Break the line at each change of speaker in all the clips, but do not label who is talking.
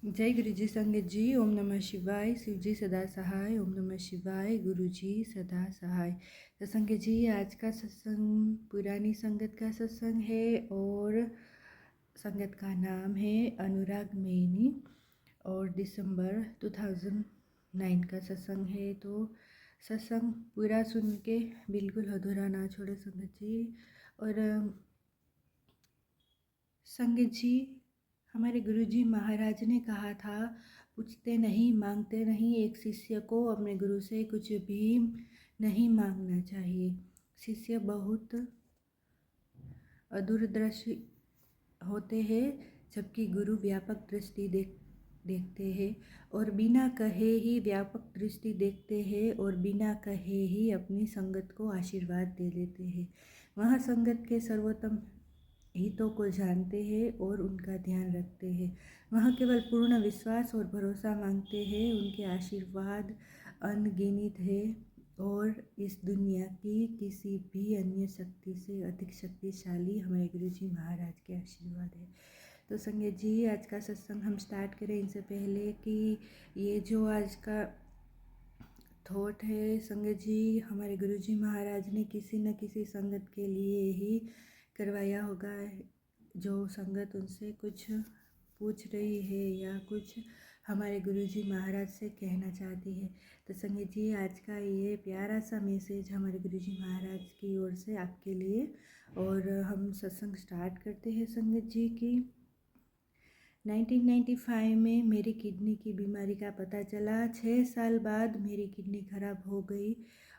जय गुरु जी संगत जी। ओम नमः शिवाय। शिव जी सदा सहाय। ओम नमः शिवाय। गुरु जी सदा सहाय। तो संगत जी, आज का सत्संग पुरानी संगत का सत्संग है और संगत का नाम है अनुराग मेनी और दिसंबर 2009 का सत्संग है। तो सत्संग पूरा सुन के बिल्कुल अधूरा ना छोड़े संगत जी। और संगत जी, हमारे गुरुजी महाराज ने कहा था, पूछते नहीं मांगते नहीं। एक शिष्य को अपने गुरु से कुछ भी नहीं मांगना चाहिए। शिष्य बहुत अदूरदर्शी होते हैं, जबकि गुरु व्यापक दृष्टि देखते हैं और बिना कहे ही व्यापक दृष्टि देखते हैं और बिना कहे ही अपनी संगत को आशीर्वाद दे देते हैं। वह संगत के सर्वोत्तम हितों को जानते हैं और उनका ध्यान रखते हैं। वह केवल पूर्ण विश्वास और भरोसा मांगते हैं। उनके आशीर्वाद अनगिनत है और इस दुनिया की किसी भी अन्य शक्ति से अधिक शक्तिशाली हमारे गुरुजी महाराज के आशीर्वाद है। तो संगत जी, आज का सत्संग हम स्टार्ट करें इनसे पहले कि ये जो आज का थॉट है संगत जी, हमारे गुरुजी महाराज ने किसी न किसी संगत के लिए ही करवाया होगा। जो संगत उनसे कुछ पूछ रही है या कुछ हमारे गुरुजी महाराज से कहना चाहती है। तो संगत जी, आज का ये प्यारा सा मैसेज हमारे गुरुजी महाराज की ओर से आपके लिए। और हम सत्संग स्टार्ट करते हैं संगत जी की। 1995 में मेरी किडनी की बीमारी का पता चला। 6 साल बाद मेरी किडनी खराब हो गई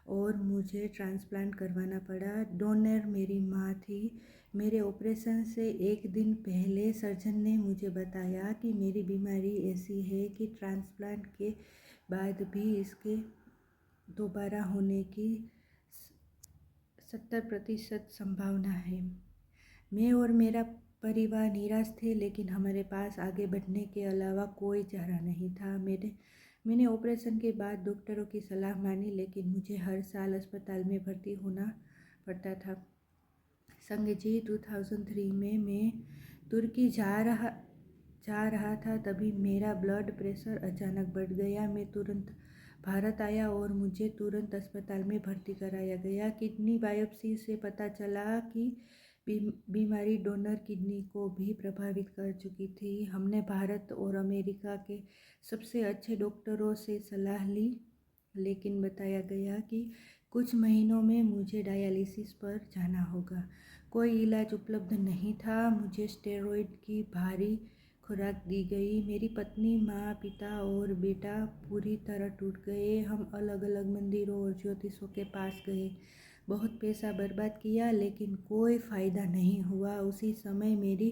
और मुझे ट्रांसप्लांट करवाना पड़ा। डोनर मेरी माँ थी। मेरे ऑपरेशन से एक दिन पहले सर्जन ने मुझे बताया कि मेरी बीमारी ऐसी है कि ट्रांसप्लांट के बाद भी इसके दोबारा होने की 70% संभावना है। मैं और मेरा परिवार निराश थे, लेकिन हमारे पास आगे बढ़ने के अलावा कोई चारा नहीं था। मैंने ऑपरेशन के बाद डॉक्टरों की सलाह मानी, लेकिन मुझे हर साल अस्पताल में भर्ती होना पड़ता था। संगत जी, 2003 में मैं तुर्की जा रहा था, तभी मेरा ब्लड प्रेशर अचानक बढ़ गया। मैं तुरंत भारत आया और मुझे तुरंत अस्पताल में भर्ती कराया गया। किडनी बायोप्सी से पता चला कि बीमारी डोनर किडनी को भी प्रभावित कर चुकी थी। हमने भारत और अमेरिका के सबसे अच्छे डॉक्टरों से सलाह ली, लेकिन बताया गया कि कुछ महीनों में मुझे डायलिसिस पर जाना होगा। कोई इलाज उपलब्ध नहीं था। मुझे स्टेरॉइड की भारी खुराक दी गई। मेरी पत्नी, माँ, पिता और बेटा पूरी तरह टूट गए। हम अलग अलग मंदिरों और ज्योतिषों के पास गए, बहुत पैसा बर्बाद किया, लेकिन कोई फ़ायदा नहीं हुआ। उसी समय मेरी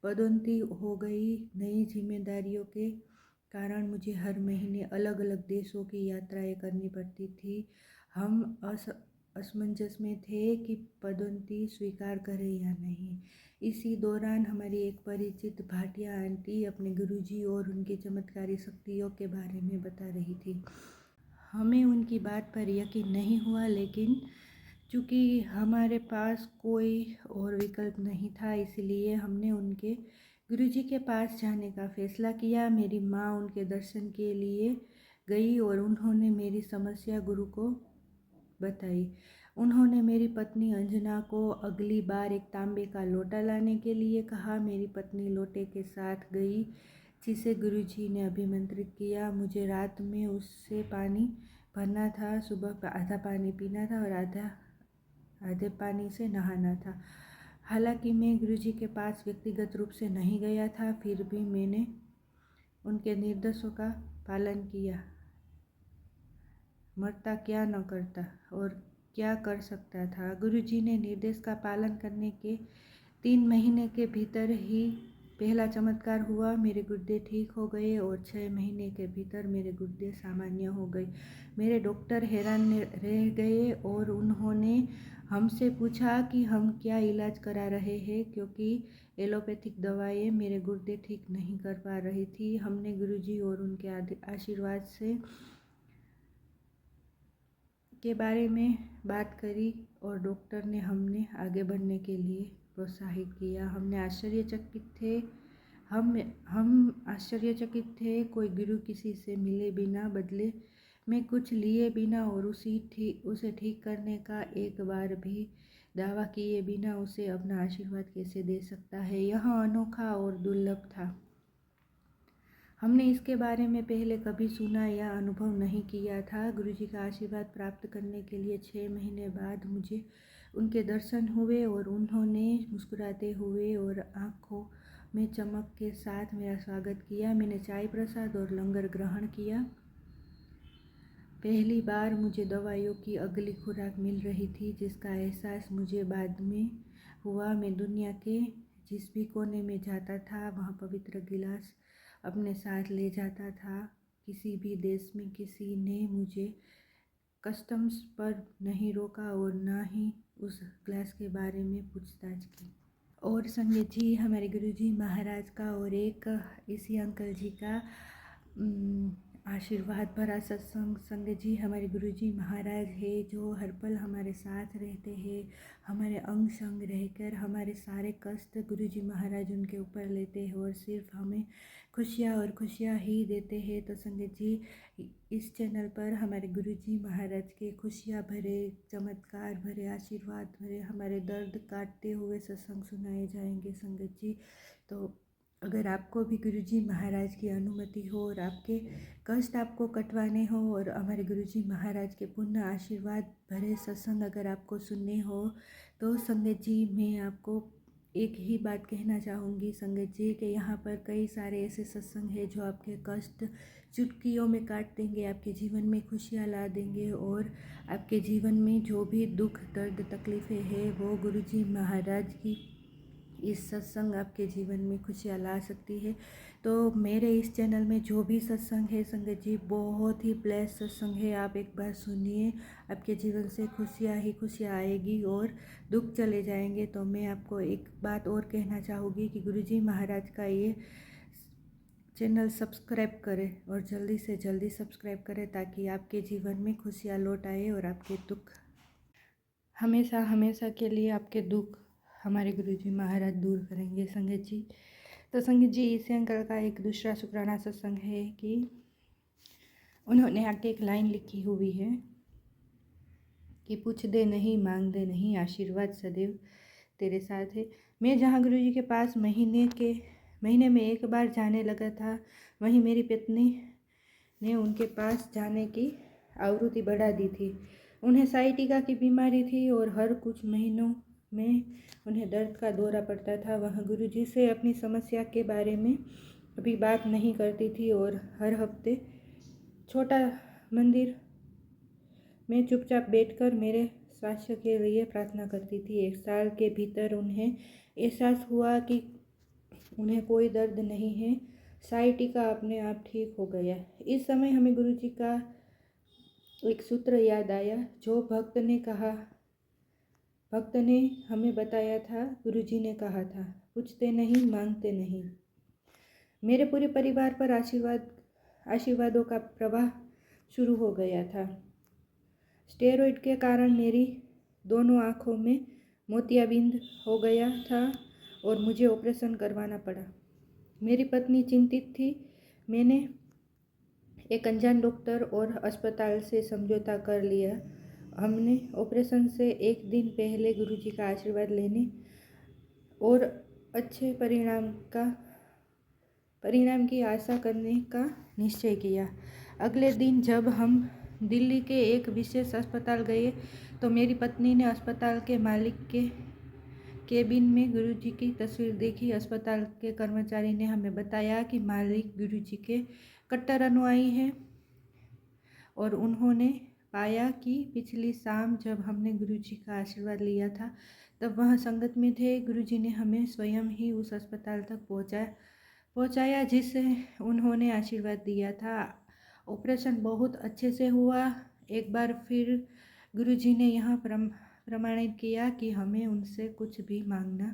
पदोन्नति हो गई। नई जिम्मेदारियों के कारण मुझे हर महीने अलग अलग देशों की यात्राएं करनी पड़ती थी। हम असमंजस में थे कि पदोन्नति स्वीकार करें या नहीं। इसी दौरान हमारी एक परिचित भाटिया आंटी अपने गुरुजी और उनकी चमत्कारी शक्तियों के बारे में बता रही थी। हमें उनकी बात पर यकीन नहीं हुआ, लेकिन चूँकि हमारे पास कोई और विकल्प नहीं था, इसलिए हमने उनके गुरुजी के पास जाने का फैसला किया। मेरी माँ उनके दर्शन के लिए गई और उन्होंने मेरी समस्या गुरु को बताई। उन्होंने मेरी पत्नी अंजना को अगली बार एक तांबे का लोटा लाने के लिए कहा। मेरी पत्नी लोटे के साथ गई, जिसे गुरुजी ने अभिमंत्रित किया। मुझे रात में उससे पानी भरना था, सुबह आधा पानी पीना था और आधे पानी से नहाना था। हालांकि मैं गुरुजी के पास व्यक्तिगत रूप से नहीं गया था, फिर भी मैंने उनके निर्देशों का पालन किया। मरता क्या न करता और क्या कर सकता था। गुरुजी ने निर्देश का पालन करने के 3 महीने के भीतर ही पहला चमत्कार हुआ। मेरे गुर्दे ठीक हो गए और 6 महीने के भीतर मेरे गुर्दे सामान्य हो गए। मेरे डॉक्टर हैरान रह गए और उन्होंने हमसे पूछा कि हम क्या इलाज करा रहे हैं, क्योंकि एलोपैथिक दवाएं मेरे गुर्दे ठीक नहीं कर पा रही थी। हमने गुरुजी और उनके आशीर्वाद से के बारे में बात करी और डॉक्टर ने हमने आगे बढ़ने के लिए प्रोत्साहित किया। हमने आश्चर्यचकित थे। हम आश्चर्यचकित थे। कोई गुरु किसी से मिले बिना, बदले में कुछ लिए बिना और उसे ठीक करने का एक बार भी दावा किए बिना उसे अपना आशीर्वाद कैसे दे सकता है, यह अनोखा और दुर्लभ था। हमने इसके बारे में पहले कभी सुना या अनुभव नहीं किया था। गुरुजी का आशीर्वाद प्राप्त करने के लिए 6 महीने बाद मुझे उनके दर्शन हुए और उन्होंने मुस्कुराते हुए और आँखों में चमक के साथ मेरा स्वागत किया। मैंने चाय प्रसाद और लंगर ग्रहण किया। पहली बार मुझे दवाइयों की अगली खुराक मिल रही थी, जिसका एहसास मुझे बाद में हुआ। मैं दुनिया के जिस भी कोने में जाता था वहाँ पवित्र गिलास अपने साथ ले जाता था। किसी भी देश में किसी ने मुझे कस्टम्स पर नहीं रोका और न ही उस ग्लास के बारे में पूछताछ की। और संगत जी, हमारे गुरुजी महाराज का और एक इसी अंकल जी का आशीर्वाद भरा सत्संग। संगत जी, हमारे गुरुजी महाराज है जो हर पल हमारे साथ रहते हैं, हमारे अंग संग रहकर हमारे सारे कष्ट गुरुजी महाराज उनके ऊपर लेते हैं और सिर्फ हमें खुशियाँ और खुशियाँ ही देते हैं। तो संगत जी, इस चैनल पर हमारे गुरुजी महाराज के खुशियाँ भरे, चमत्कार भरे, आशीर्वाद भरे, हमारे दर्द काटते हुए सत्संग सुनाए जाएंगे। संगत जी, तो अगर आपको भी गुरुजी महाराज की अनुमति हो और आपके कष्ट आपको कटवाने हो और हमारे गुरुजी महाराज के पुण्य आशीर्वाद भरे सत्संग अगर आपको सुनने हो, तो संगत जी मैं आपको एक ही बात कहना चाहूँगी संगत जी कि यहाँ पर कई सारे ऐसे सत्संग हैं जो आपके कष्ट चुटकियों में काट देंगे, आपके जीवन में खुशियाँ ला देंगे और आपके जीवन में जो भी दुख दर्द तकलीफ़ें हैं वो गुरुजी महाराज की इस सत्संग आपके जीवन में खुशियाँ ला सकती है। तो मेरे इस चैनल में जो भी सत्संग है संगत जी, बहुत ही ब्लेस सत्संग है। आप एक बार सुनिए, आपके जीवन से खुशियाँ ही खुशियाँ आएगी और दुख चले जाएंगे। तो मैं आपको एक बात और कहना चाहूँगी कि गुरुजी महाराज का ये चैनल सब्सक्राइब करें और जल्दी से जल्दी सब्सक्राइब करें ताकि आपके जीवन में खुशियाँ लौट आए और आपके दुख हमेशा हमेशा के लिए आपके दुख हमारे गुरुजी महाराज दूर करेंगे। संगत जी, तो संगत जी, इस अंकल का एक दूसरा शुक्राना सत्संग है कि उन्होंने आके एक लाइन लिखी हुई है कि पूछ दे नहीं, मांग दे नहीं, आशीर्वाद सदैव तेरे साथ है। मैं जहाँ गुरुजी के पास महीने में एक बार जाने लगा था, वहीं मेरी पत्नी ने उनके पास जाने की आवृत्ति बढ़ा दी थी। उन्हें साइटिका की बीमारी थी और हर कुछ महीनों में उन्हें दर्द का दौरा पड़ता था। वह गुरुजी से अपनी समस्या के बारे में कभी बात नहीं करती थी और हर हफ्ते छोटा मंदिर में चुपचाप बैठकर मेरे स्वास्थ्य के लिए प्रार्थना करती थी। 1 साल के भीतर उन्हें एहसास हुआ कि उन्हें कोई दर्द नहीं है। साइटिका अपने आप ठीक हो गया। इस समय हमें गुरुजी का एक सूत्र याद आया जो भक्त ने हमें बताया था। गुरुजी ने कहा था, पूछते नहीं, मांगते नहीं। मेरे पूरे परिवार पर आशीर्वादों का प्रवाह शुरू हो गया था। स्टेरॉइड के कारण मेरी दोनों आँखों में मोतियाबिंद हो गया था और मुझे ऑपरेशन करवाना पड़ा। मेरी पत्नी चिंतित थी। मैंने एक अनजान डॉक्टर और अस्पताल से समझौता कर लिया। हमने ऑपरेशन से एक दिन पहले गुरुजी का आशीर्वाद लेने और अच्छे परिणाम की आशा करने का निश्चय किया। अगले दिन जब हम दिल्ली के एक विशेष अस्पताल गए तो मेरी पत्नी ने अस्पताल के मालिक के केबिन में गुरुजी की तस्वीर देखी। अस्पताल के कर्मचारी ने हमें बताया कि मालिक गुरुजी के कट्टर अनुयायी हैं और उन्होंने पाया कि पिछली शाम जब हमने गुरुजी का आशीर्वाद लिया था तब वह संगत में थे। गुरुजी ने हमें स्वयं ही उस अस्पताल तक पहुंचाया जिससे उन्होंने आशीर्वाद दिया था। ऑपरेशन बहुत अच्छे से हुआ। एक बार फिर गुरुजी ने यह प्रमाणित किया कि हमें उनसे कुछ भी मांगना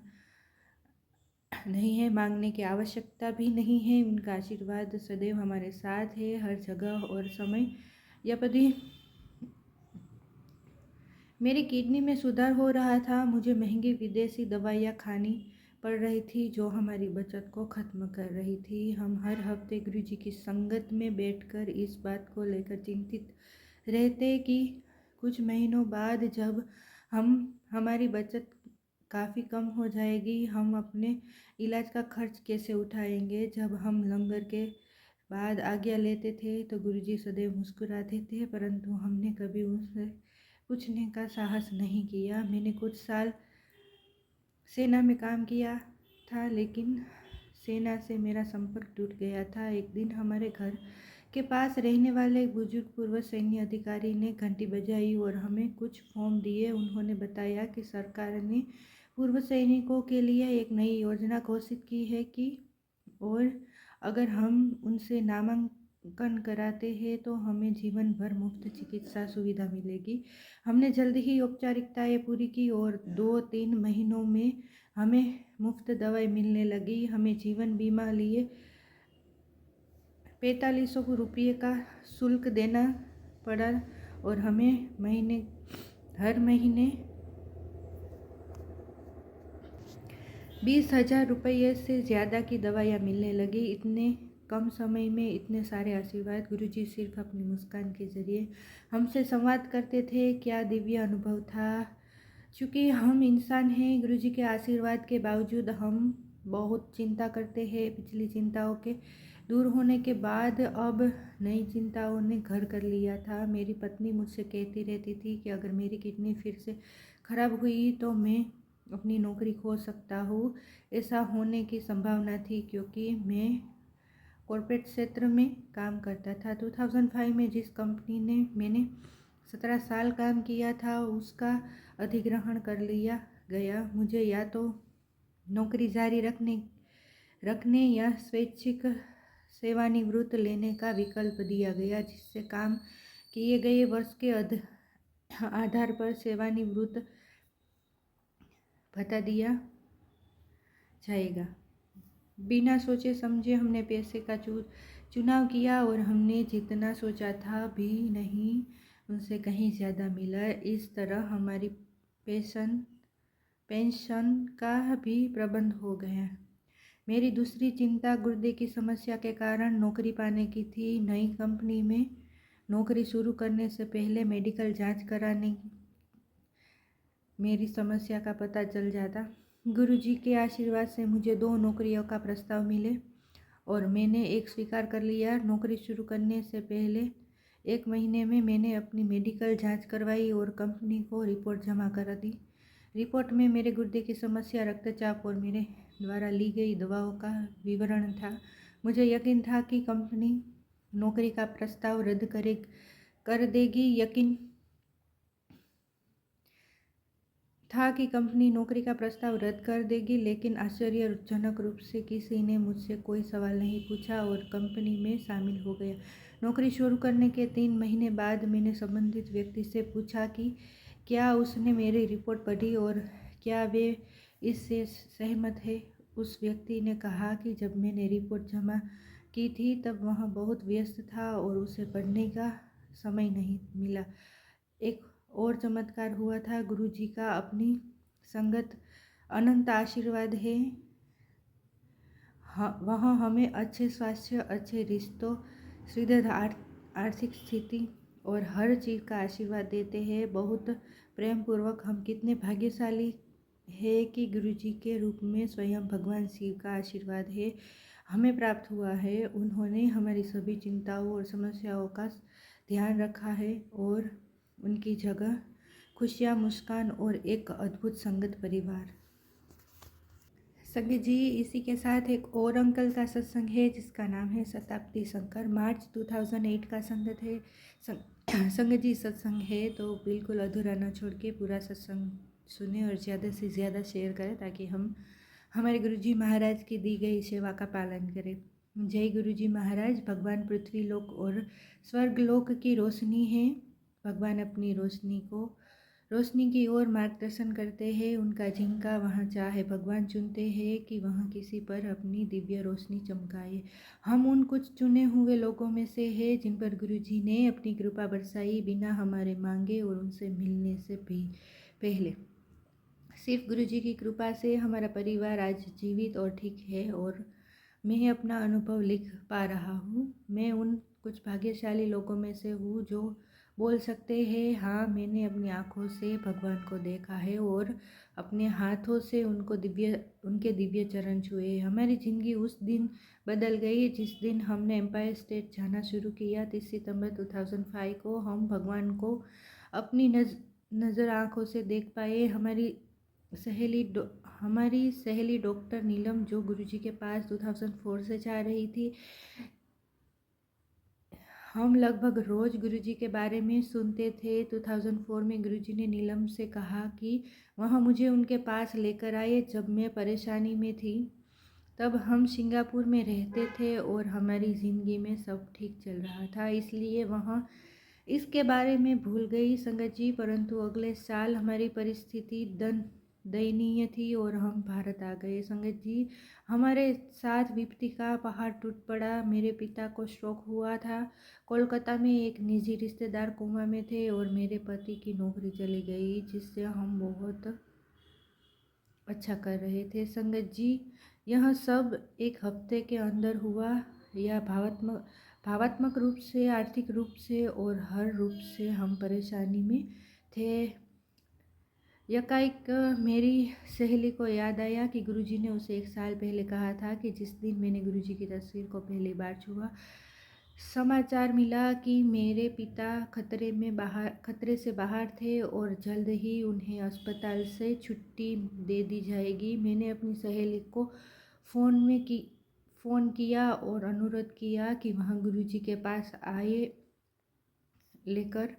नहीं है, मांगने की आवश्यकता भी नहीं है। उनका आशीर्वाद सदैव हमारे साथ है, हर जगह और समय। यदि मेरी किडनी में सुधार हो रहा था, मुझे महंगी विदेशी दवाइयाँ खानी पड़ रही थी जो हमारी बचत को ख़त्म कर रही थी। हम हर हफ्ते गुरुजी की संगत में बैठकर इस बात को लेकर चिंतित रहते कि कुछ महीनों बाद जब हमारी बचत काफ़ी कम हो जाएगी, हम अपने इलाज का खर्च कैसे उठाएंगे। जब हम लंगर के बाद आज्ञा लेते थे तो गुरुजी सदैव मुस्कुराते थे, परंतु हमने कभी उनसे पूछने का साहस नहीं किया। मैंने कुछ साल सेना में काम किया था, लेकिन सेना से मेरा संपर्क टूट गया था। एक दिन हमारे घर के पास रहने वाले एक बुजुर्ग पूर्व सैन्य अधिकारी ने घंटी बजाई और हमें कुछ फॉर्म दिए। उन्होंने बताया कि सरकार ने पूर्व सैनिकों के लिए एक नई योजना घोषित की है कि और अगर हम उनसे नामांकन कराते हैं तो हमें जीवन भर मुफ्त चिकित्सा सुविधा मिलेगी। हमने जल्द ही औपचारिकताएं पूरी की और 2-3 महीनों में हमें मुफ्त दवाई मिलने लगी। हमें जीवन बीमा लिए 4500 रुपये का शुल्क देना पड़ा और हमें हर महीने 20,000 रुपये से ज़्यादा की दवाइयाँ मिलने लगी। इतने कम समय में इतने सारे आशीर्वाद। गुरुजी सिर्फ अपनी मुस्कान के जरिए हमसे संवाद करते थे। क्या दिव्य अनुभव था। चूँकि हम इंसान हैं, गुरुजी के आशीर्वाद के बावजूद हम बहुत चिंता करते हैं। पिछली चिंताओं के दूर होने के बाद अब नई चिंताओं ने घर कर लिया था। मेरी पत्नी मुझसे कहती रहती थी कि अगर मेरी किडनी फिर से खराब हुई तो मैं अपनी नौकरी खो सकता हूँ। ऐसा होने की संभावना थी क्योंकि मैं कॉर्पोरेट क्षेत्र में काम करता था। 2005 में जिस कंपनी ने मैंने 17 साल काम किया था उसका अधिग्रहण कर लिया गया। मुझे या तो नौकरी जारी रखने या स्वैच्छिक सेवानिवृत्त लेने का विकल्प दिया गया, जिससे काम किए गए वर्ष के आधार पर सेवानिवृत्त भत्ता दिया जाएगा। बिना सोचे समझे हमने पैसे का चुनाव किया और हमने जितना सोचा था भी नहीं, उनसे कहीं ज़्यादा मिला। इस तरह हमारी पेंशन का भी प्रबंध हो गया। मेरी दूसरी चिंता गुर्दे की समस्या के कारण नौकरी पाने की थी। नई कंपनी में नौकरी शुरू करने से पहले मेडिकल जांच कराने मेरी समस्या का पता चल जाता। गुरुजी के आशीर्वाद से मुझे 2 नौकरियों का प्रस्ताव मिले और मैंने एक स्वीकार कर लिया। नौकरी शुरू करने से पहले 1 महीने में मैंने अपनी मेडिकल जांच करवाई और कंपनी को रिपोर्ट जमा करा दी। रिपोर्ट में मेरे गुर्दे की समस्या, रक्तचाप और मेरे द्वारा ली गई दवाओं का विवरण था। मुझे यकीन था कि कंपनी नौकरी का प्रस्ताव रद्द कर देगी। यकीन था कि कंपनी नौकरी का प्रस्ताव रद्द कर देगी, लेकिन आश्चर्यजनक रूप से किसी ने मुझसे कोई सवाल नहीं पूछा और कंपनी में शामिल हो गया। नौकरी शुरू करने के 3 महीने बाद मैंने संबंधित व्यक्ति से पूछा कि क्या उसने मेरी रिपोर्ट पढ़ी और क्या वे इससे सहमत है। उस व्यक्ति ने कहा कि जब मैंने रिपोर्ट जमा की थी तब वह बहुत व्यस्त था और उसे पढ़ने का समय नहीं मिला। एक और चमत्कार हुआ था। गुरुजी का अपनी संगत अनंत आशीर्वाद है। वह हमें अच्छे स्वास्थ्य, अच्छे रिश्तों, सुदृढ़ आर्थिक स्थिति और हर चीज़ का आशीर्वाद देते हैं। बहुत प्रेम पूर्वक हम कितने भाग्यशाली है कि गुरुजी के रूप में स्वयं भगवान शिव का आशीर्वाद है हमें प्राप्त हुआ है। उन्होंने हमारी सभी चिंताओं और समस्याओं का ध्यान रखा है और उनकी जगह खुशियाँ, मुस्कान और एक अद्भुत संगत परिवार। संगत जी, इसी के साथ एक और अंकल का सत्संग है जिसका नाम है शताब्दी शंकर। मार्च 2008 का संगत है। संगत जी, सत्संग है तो बिल्कुल अधूरा न छोड़ के पूरा सत्संग सुने और ज़्यादा से ज़्यादा शेयर करें ताकि हम हमारे गुरुजी महाराज की दी गई सेवा का पालन करें। जय गुरुजी महाराज। भगवान पृथ्वी लोक और स्वर्ग लोक की रोशनी है। भगवान अपनी रोशनी की ओर मार्गदर्शन करते हैं। उनका जिनका वहाँ चाहे भगवान चुनते हैं कि वह किसी पर अपनी दिव्य रोशनी चमकाए। हम उन कुछ चुने हुए लोगों में से हैं जिन पर गुरुजी ने अपनी कृपा बरसाई बिना हमारे मांगे और उनसे मिलने से भी पहले। सिर्फ गुरुजी की कृपा से हमारा परिवार आज जीवित और ठीक है और मैं अपना अनुभव लिख पा रहा हूँ। मैं उन कुछ भाग्यशाली लोगों में से हूँ जो बोल सकते हैं, हाँ मैंने अपनी आँखों से भगवान को देखा है और अपने हाथों से उनके दिव्य चरण छुए। हमारी ज़िंदगी उस दिन बदल गई जिस दिन हमने एम्पायर स्टेट जाना शुरू किया। 30 सितंबर 2005 को हम भगवान को अपनी नज़र आँखों से देख पाए। हमारी सहेली डॉक्टर नीलम जो गुरुजी के पास 2004 से जा रही थी। हम लगभग रोज़ गुरुजी के बारे में सुनते थे। 2004 में गुरुजी ने नीलम से कहा कि वह मुझे उनके पास लेकर आए जब मैं परेशानी में थी। तब हम सिंगापुर में रहते थे और हमारी ज़िंदगी में सब ठीक चल रहा था, इसलिए वह इसके बारे में भूल गई संगत जी। परंतु अगले साल हमारी परिस्थिति दयनीय थी और हम भारत आ गए संगत जी। हमारे साथ विपत्ति का पहाड़ टूट पड़ा। मेरे पिता को स्ट्रोक हुआ था। कोलकाता में एक निजी रिश्तेदार कोमा में थे और मेरे पति की नौकरी चली गई जिससे हम बहुत अच्छा कर रहे थे संगत जी। यह सब एक हफ्ते के अंदर हुआ। यह भावात्मक रूप से, आर्थिक रूप से और हर रूप से हम परेशानी में थे। यकाएक मेरी सहेली को याद आया कि गुरुजी ने उसे 1 साल पहले कहा था कि जिस दिन मैंने गुरुजी की तस्वीर को पहली बार छुआ, समाचार मिला कि मेरे पिता खतरे से बाहर थे और जल्द ही उन्हें अस्पताल से छुट्टी दे दी जाएगी। मैंने अपनी सहेली को फ़ोन किया और अनुरोध किया कि वह गुरुजी के पास आए लेकर।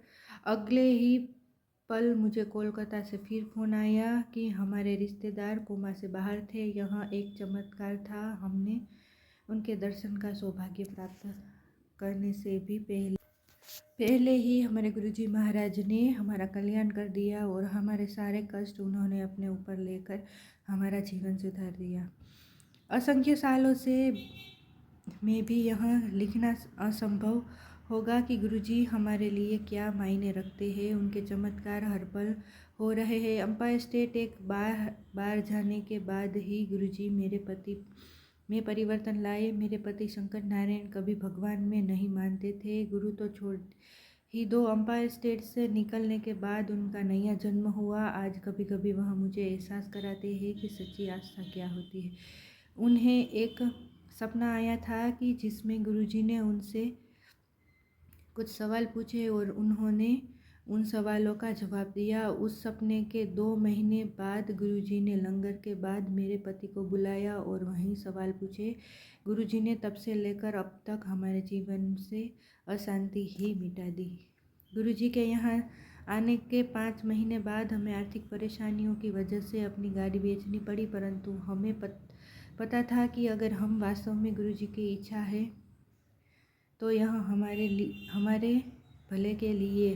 अगले ही पल मुझे कोलकाता से फिर फ़ोन आया कि हमारे रिश्तेदार कोमा से बाहर थे। यह एक चमत्कार था। हमने उनके दर्शन का सौभाग्य प्राप्त करने से भी पहले ही हमारे गुरुजी महाराज ने हमारा कल्याण कर दिया और हमारे सारे कष्ट उन्होंने अपने ऊपर लेकर हमारा जीवन सुधार दिया। असंख्य सालों से मैं भी यह लिखना असंभव होगा कि गुरुजी हमारे लिए क्या मायने रखते हैं। उनके चमत्कार हर पल हो रहे हैं। एम्पायर स्टेट एक बार जाने के बाद ही गुरुजी मेरे पति में परिवर्तन लाए। मेरे पति शंकर नारायण कभी भगवान में नहीं मानते थे। गुरु तो छोड़ ही दो, एम्पायर स्टेट से निकलने के बाद उनका नया जन्म हुआ। आज कभी कभी वह मुझे एहसास कराते हैं कि सच्ची आस्था क्या होती है। उन्हें एक सपना आया था कि जिसमें गुरुजी ने उनसे कुछ सवाल पूछे और उन्होंने उन सवालों का जवाब दिया। उस सपने के 2 महीने बाद गुरुजी ने लंगर के बाद मेरे पति को बुलाया और वही सवाल पूछे। गुरुजी ने तब से लेकर अब तक हमारे जीवन से अशांति ही मिटा दी। गुरुजी के यहाँ आने के 5 महीने बाद हमें आर्थिक परेशानियों की वजह से अपनी गाड़ी बेचनी पड़ी, परंतु हमें पता था कि अगर हम वास्तव में गुरुजी की इच्छा है तो यह हमारे भले के लिए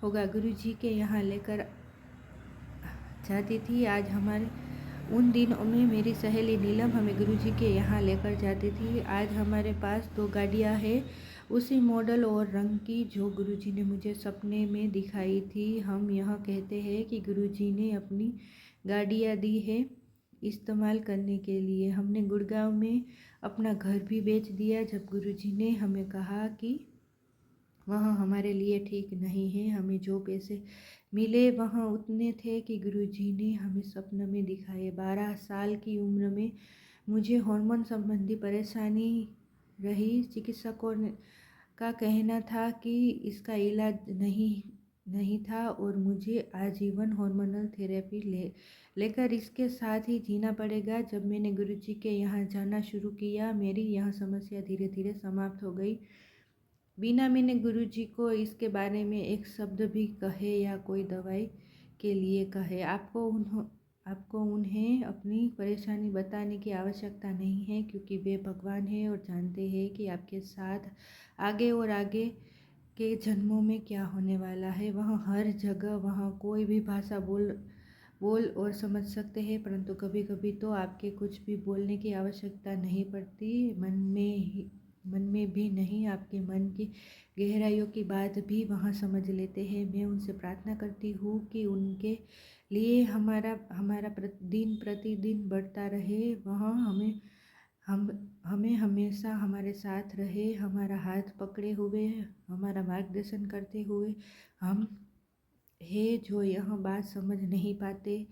होगा। गुरुजी के यहाँ लेकर जाती थी। आज हमारे उन दिनों में मेरी सहेली नीलम हमें गुरुजी के यहाँ लेकर जाती थी। आज हमारे पास 2 गाड़ियाँ हैं, उसी मॉडल और रंग की जो गुरुजी ने मुझे सपने में दिखाई थी। हम यह कहते हैं कि गुरुजी ने अपनी गाड़ियाँ दी है इस्तेमाल करने के लिए। हमने गुड़गांव में अपना घर भी बेच दिया जब गुरुजी ने हमें कहा कि वह हमारे लिए ठीक नहीं है। हमें जो पैसे मिले वह उतने थे कि गुरुजी ने हमें सपने में दिखाए। 12 साल की उम्र में मुझे हार्मोन संबंधी परेशानी रही। चिकित्सकों का कहना था कि इसका इलाज नहीं था और मुझे आजीवन हार्मोनल थेरेपी लेकर इसके साथ ही जीना पड़ेगा। जब मैंने गुरुजी के यहाँ जाना शुरू किया, मेरी यह समस्या धीरे धीरे समाप्त हो गई। बिना मैंने गुरुजी को इसके बारे में एक शब्द भी कहे या कोई दवाई के लिए कहे। आपको उन्हें अपनी परेशानी बताने की आवश्यकता नहीं है, क्योंकि वे भगवान हैं और जानते हैं कि आपके साथ आगे और आगे के जन्मों में क्या होने वाला है। वह हर जगह, वह कोई भी भाषा बोल और समझ सकते हैं, परंतु कभी कभी तो आपके कुछ भी बोलने की आवश्यकता नहीं पड़ती। मन में मन में भी नहीं, आपके मन की गहराइयों की बात भी वहाँ समझ लेते हैं। मैं उनसे प्रार्थना करती हूँ कि उनके लिए हमारा हमारा दिन प्रतिदिन बढ़ता रहे। वहाँ हम हमें हमेशा हमारे साथ रहे, हमारा हाथ पकड़े हुए, हमारा मार्गदर्शन करते हुए। हम है जो यह बात समझ नहीं पाते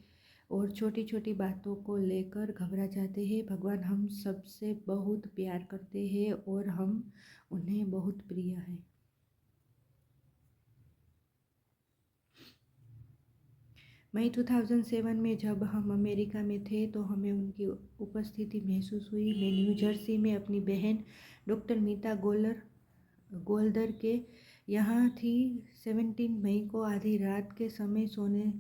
और छोटी छोटी बातों को लेकर घबरा जाते हैं। भगवान हम सबसे बहुत प्यार करते हैं और हम उन्हें बहुत प्रिय है। मई 2007 में जब हम अमेरिका में थे तो हमें उनकी उपस्थिति महसूस हुई। मैं न्यू जर्सी में अपनी बहन डॉक्टर मीता गोल्डर के यहाँ थी। 17 मई को आधी रात के समय सोने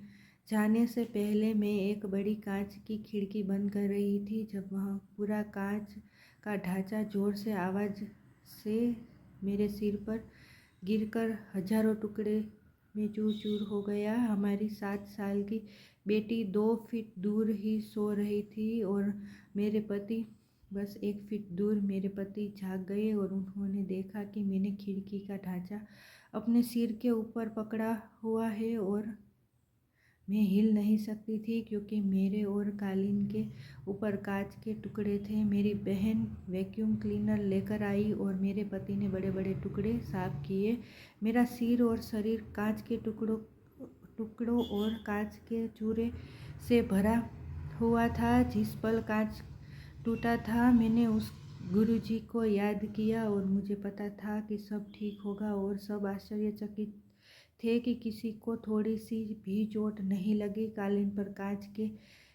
जाने से पहले मैं एक बड़ी कांच की खिड़की बंद कर रही थी जब वह पूरा कांच का ढांचा जोर से आवाज़ से मेरे सिर पर गिरकर हजारों टुकड़े में चूर चूर हो गया। हमारी 7 साल की बेटी 2 फीट दूर ही सो रही थी और मेरे पति बस 1 फीट दूर। मेरे पति जाग गए और उन्होंने देखा कि मैंने खिड़की का ढांचा अपने सिर के ऊपर पकड़ा हुआ है और मैं हिल नहीं सकती थी क्योंकि मेरे और कालीन के ऊपर कांच के टुकड़े थे। मेरी बहन वैक्यूम क्लीनर लेकर आई और मेरे पति ने बड़े बड़े टुकड़े साफ किए। मेरा सिर और शरीर कांच के टुकड़ों और कांच के चूरे से भरा हुआ था। जिस पल कांच टूटा था मैंने उस गुरुजी को याद किया और मुझे पता था कि सब ठीक होगा और सब आश्चर्यचकित थे कि किसी को थोड़ी सी भी चोट नहीं लगी। कालीन पर कांच के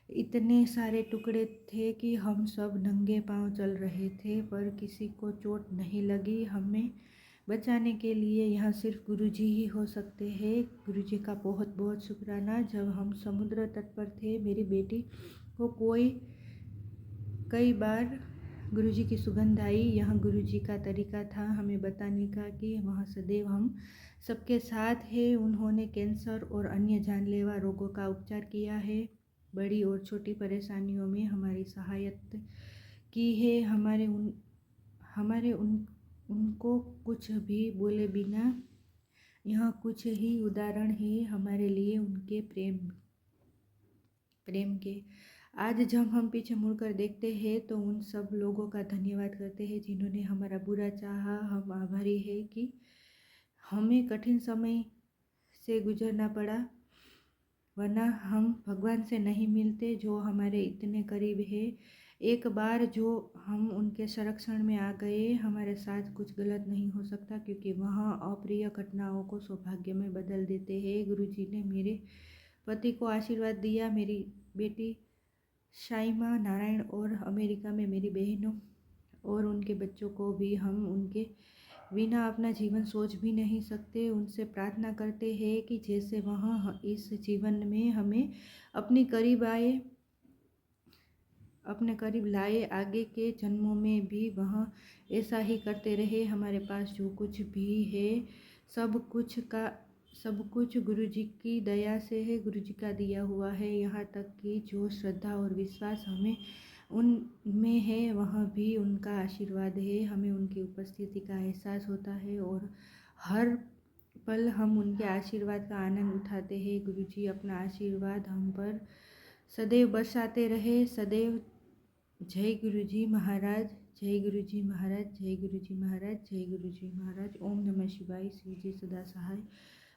इतने सारे टुकड़े थे कि हम सब नंगे पांव चल रहे थे पर किसी को चोट नहीं लगी। हमें बचाने के लिए यहाँ सिर्फ गुरुजी ही हो सकते हैं। गुरुजी का बहुत बहुत शुक्राना। जब हम समुद्र तट पर थे मेरी बेटी को कई बार गुरुजी की सुगंध आई। यह गुरुजी का तरीका था हमें बताने का कि वह सदैव हम सबके साथ है। उन्होंने कैंसर और अन्य जानलेवा रोगों का उपचार किया है, बड़ी और छोटी परेशानियों में हमारी सहायता की है। उनको कुछ भी बोले बिना यह कुछ ही उदाहरण है हमारे लिए उनके प्रेम के। आज जब हम पीछे मुड़कर देखते हैं तो उन सब लोगों का धन्यवाद करते हैं जिन्होंने हमारा बुरा चाहा। हम आभारी हैं कि हमें कठिन समय से गुजरना पड़ा, वरना हम भगवान से नहीं मिलते जो हमारे इतने करीब है। एक बार जो हम उनके संरक्षण में आ गए हमारे साथ कुछ गलत नहीं हो सकता क्योंकि वह अप्रिय घटनाओं को सौभाग्य में बदल देते हैं। गुरुजी ने मेरे पति को आशीर्वाद दिया, मेरी बेटी शाइमा नारायण और अमेरिका में मेरी बहनों और उनके बच्चों को भी हम उनके बिना अपना जीवन सोच भी नहीं सकते। उनसे प्रार्थना करते हैं कि जैसे वह इस जीवन में हमें अपने करीब लाए, आगे के जन्मों में भी वह ऐसा ही करते रहे। हमारे पास जो कुछ भी है सब कुछ गुरुजी की दया से है, गुरुजी का दिया हुआ है। यहाँ तक कि जो श्रद्धा और विश्वास हमें उनमें है वह भी उनका आशीर्वाद है। हमें उनकी उपस्थिति का एहसास होता है और हर पल हम उनके आशीर्वाद का आनंद उठाते हैं। गुरुजी अपना आशीर्वाद हम पर सदैव बरसाते रहे। सदैव जय गुरुजी महाराज, जय गुरुजी महाराज, जय गुरुजी महाराज, जय गुरुजी महाराज। ओम नमः शिवाय। शिव जी सदा सहाय।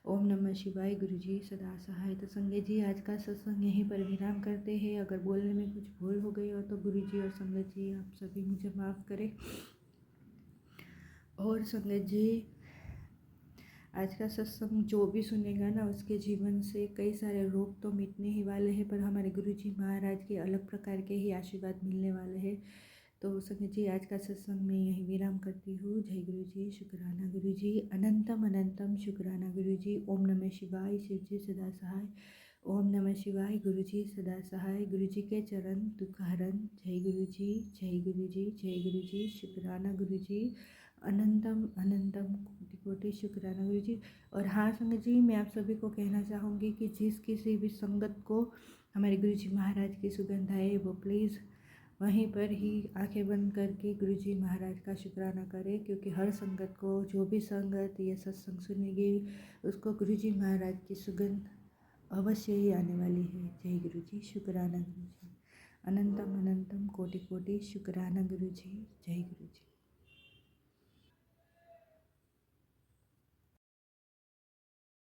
ओम नमः शिवाय। गुरुजी सदा सहाय। तो संगत जी आज का सत्संग यहीं पर विराम करते हैं। अगर बोलने में कुछ भूल हो गई हो तो गुरुजी और संगत जी आप सभी मुझे माफ़ करें। और संगत जी आज का सत्संग जो भी सुनेगा ना उसके जीवन से कई सारे रोग तो मिटने ही वाले हैं पर हमारे गुरुजी महाराज के अलग प्रकार के ही आशीर्वाद मिलने वाले हैं। तो संगत जी आज का सत्संग मैं यही विराम करती हूँ। जय गुरुजी, शुक्राना गुरुजी, अनंतम अनंतम शुक्राना गुरुजी। ओम नमः शिवाय। शिव जी सदा सहाय। ओम नमः शिवाय। गुरुजी सदा सहाय। गुरुजी के चरण दुख हरण। जय गुरुजी, जय गुरुजी, जय गुरुजी, शुक्राना गुरुजी, अनंतम अनंतम कोटि कोटि शुक्राना गुरुजी। और हाँ संगत जी मैं आप सभी को कहना चाहूँगी कि जिस किसी भी संगत को हमारे गुरुजी महाराज की सुगंध आए वो प्लीज़ वहीं पर ही आंखें बंद करके गुरु जी महाराज का शुक्राना करें, क्योंकि हर संगत को जो भी संगत ये सत्संग सुनेगी उसको गुरु जी महाराज की सुगंध अवश्य ही आने वाली है। जय गुरु जी। शुक्राना गुरु जी। अनंतम अनंतम कोटि कोटि शुक्राना गुरु जी। जय गुरु जी।